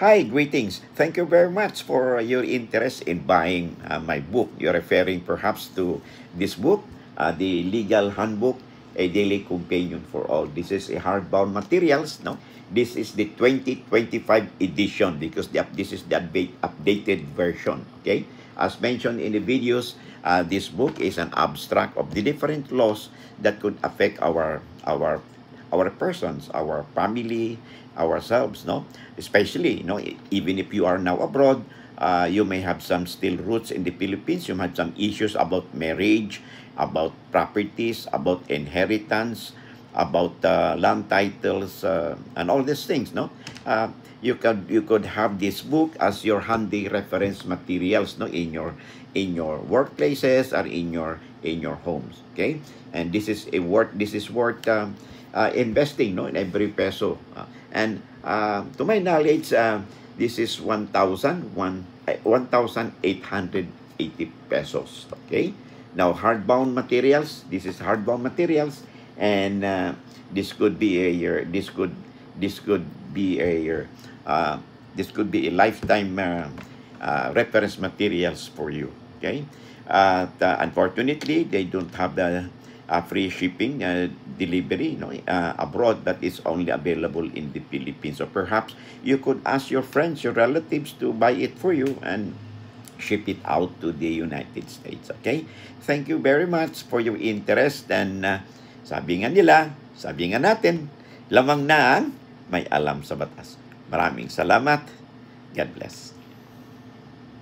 Hi, greetings. Thank you very much for your interest in buying my book. You're referring perhaps to this book, the Legal Handbook, a daily companion for all. This is a hardbound materials, no? This is the 2025 edition because this is the updated version, okay? As mentioned in the videos, this book is an abstract of the different laws that could affect our persons, our family, ourselves, no? Especially, even if you are now abroad, you may have some still roots in the Philippines. You might have some issues about marriage, about properties, about inheritance, about land titles, and all these things, no? You could have this book as your handy reference materials, no, in your workplaces or in your homes, okay? And this is worth investing, no, in every peso. To my knowledge, this is 1,880 pesos. Okay. Now, This is hardbound materials, and this could be a year. This could be a year. This could be a lifetime reference materials for you. Okay. Unfortunately, they don't have the free shipping delivery, abroad, but it's only available in the Philippines. So perhaps you could ask your friends, your relatives to buy it for you and ship it out to the United States. Okay? Thank you very much for your interest, and sabi nga natin, lamang na ang may alam sa batas. Maraming salamat. God bless.